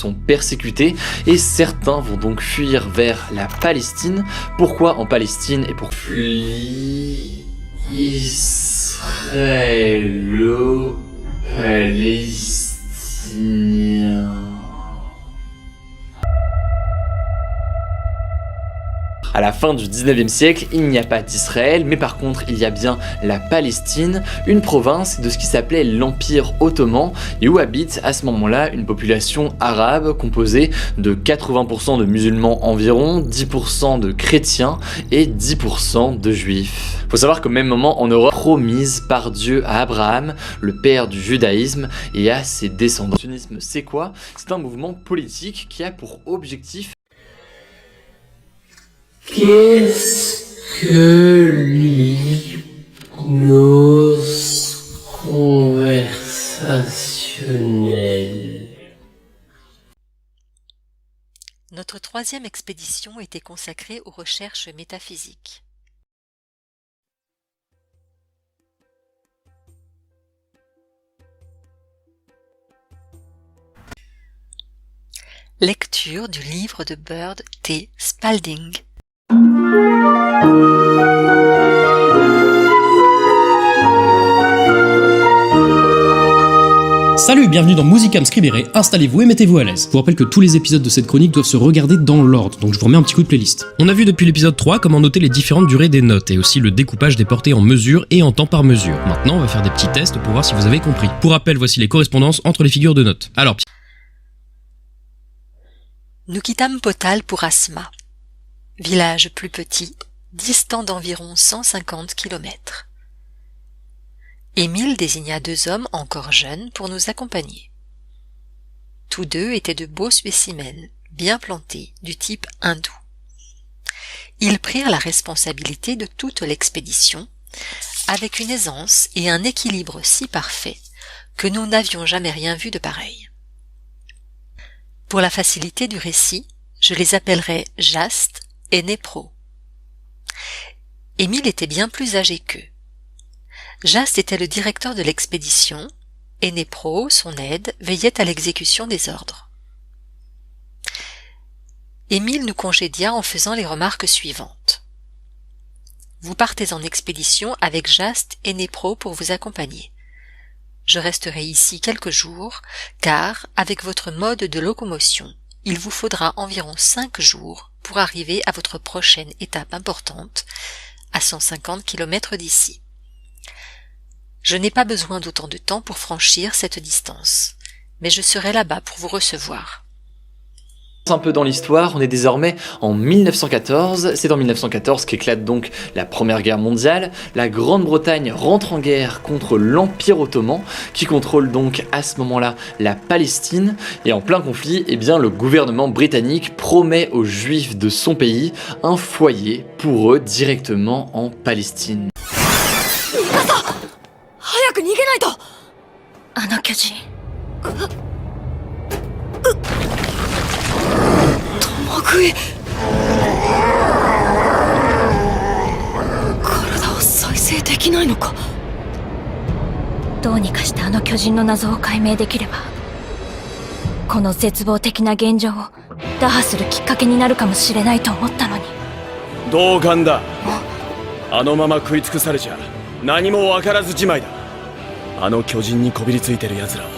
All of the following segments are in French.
sont persécutés et certains vont donc fuir vers la Palestine. Pourquoi en Palestine et pour israélo-palestinien. À la fin du 19e siècle, il n'y a pas d'Israël, mais par contre, il y a bien la Palestine, une province de ce qui s'appelait l'Empire ottoman, et où habite à ce moment-là une population arabe composée de 80% de musulmans environ, 10% de chrétiens et 10% de juifs. Faut savoir qu'au même moment, en Europe, promise par Dieu à Abraham, le père du judaïsme, et à ses descendants. Le sionisme, c'est quoi? C'est un mouvement politique qui a pour objectif Qu'est-ce que l'hypnose conversationnelle? Notre troisième expédition était consacrée aux recherches métaphysiques. Lecture du livre de Bird T. Spalding. Salut, bienvenue dans Musicam Scribere, installez-vous et mettez-vous à l'aise. Je vous rappelle que tous les épisodes de cette chronique doivent se regarder dans l'ordre, donc je vous remets un petit coup de playlist. On a vu depuis l'épisode 3 comment noter les différentes durées des notes, et aussi le découpage des portées en mesure et en temps par mesure. Maintenant, on va faire des petits tests pour voir si vous avez compris. Pour rappel, voici les correspondances entre les figures de notes. Alors, Nous quittâmes Potal pour Asma, village plus petit, distant d'environ 150 km. Émile désigna 2 hommes encore jeunes pour nous accompagner. Tous 2 étaient de beaux spécimens, bien plantés, du type hindou. Ils prirent la responsabilité de toute l'expédition, avec une aisance et un équilibre si parfait que nous n'avions jamais rien vu de pareil. Pour la facilité du récit, je les appellerai Jast et Népro. Émile était bien plus âgé qu'eux. Jast était le directeur de l'expédition et Népro, son aide, veillait à l'exécution des ordres. Émile nous congédia en faisant les remarques suivantes. Vous partez en expédition avec Jast et Népro pour vous accompagner. Je resterai ici quelques jours, car, avec votre mode de locomotion, il vous faudra environ 5 jours pour arriver à votre prochaine étape importante, à 150 km d'ici. Je n'ai pas besoin d'autant de temps pour franchir cette distance, mais je serai là-bas pour vous recevoir. un peu dans l'histoire, on est désormais en 1914, c'est en 1914 qu'éclate donc la Première Guerre mondiale, la Grande-Bretagne rentre en guerre contre l'Empire ottoman, qui contrôle donc à ce moment-là la Palestine, et en plein conflit, eh bien, le gouvernement britannique promet aux juifs de son pays un foyer pour eux directement en Palestine. 早く逃げないと。あの巨人。トマグイ。体を再生できないのか。どうにかしてあの巨人の謎を解明できれば、この絶望的な現状を打破するきっかけになるかもしれないと思ったのに。同感だ。あのまま食い尽くされちゃ何も分からずじまいだ。あの巨人にこびりついてる奴らを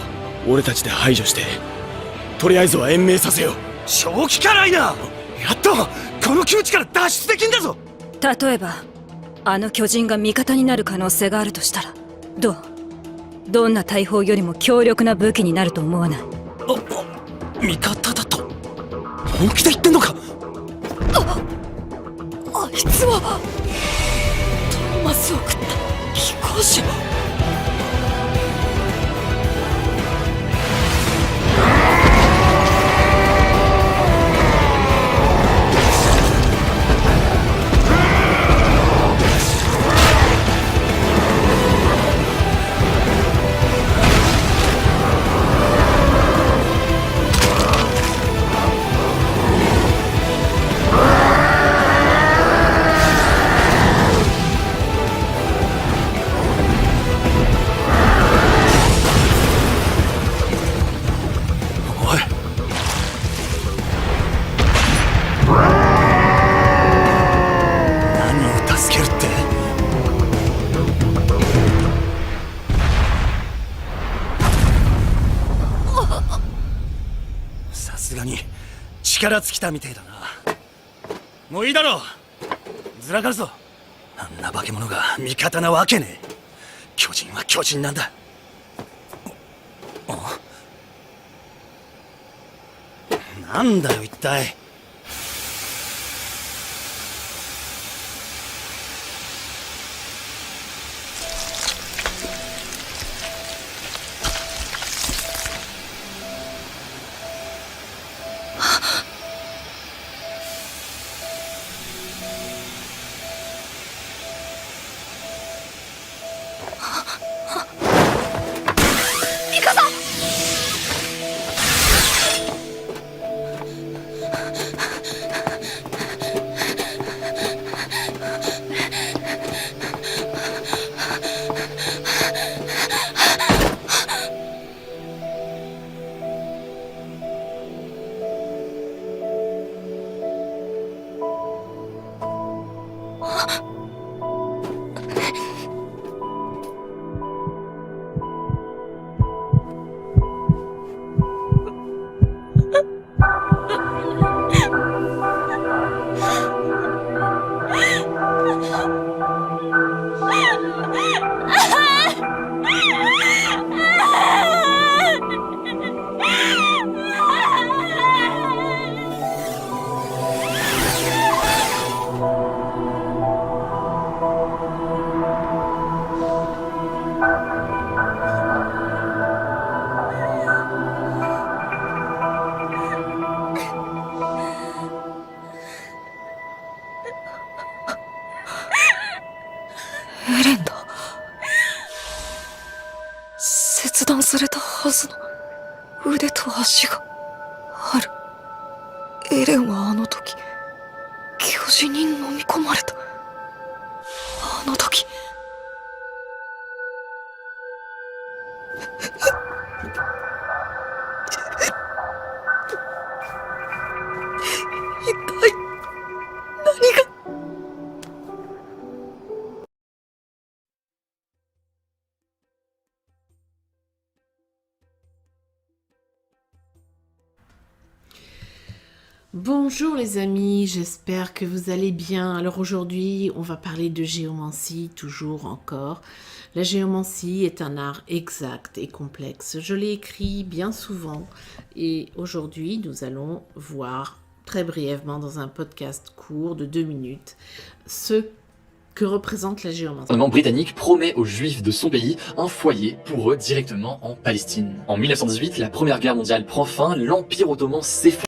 俺たちで排除して、とりあえずは延命させよう。正気からいな。やっとこの窮地から脱出できんだぞ。例えばあの巨人が味方になる可能性があるとしたら、どんな大砲よりも強力な武器になると思わない？味方だと本気で言ってんのか。あいつはトーマスを食った飛行士。すがに力尽きたみてえだな。もういいだろう。ずらかるぞ。あんな化け物が味方なわけねえ。巨人は巨人なんだ。なんだよ一体。エレンだ。切断されたはずの腕と足がある。エレンはあの時巨人に飲み込まれた。あの時一体何が。Bonjour les amis, j'espère que vous allez bien. Alors aujourd'hui, on va parler de géomancie, toujours encore. La géomancie est un art exact et complexe. Je l'ai écrit bien souvent et aujourd'hui, nous allons voir très brièvement dans un podcast court de 2 minutes ce que représente la géomancie. Le gouvernement britannique promet aux juifs de son pays un foyer pour eux directement en Palestine. En 1918, la première guerre mondiale prend fin, l'Empire ottoman s'effondre.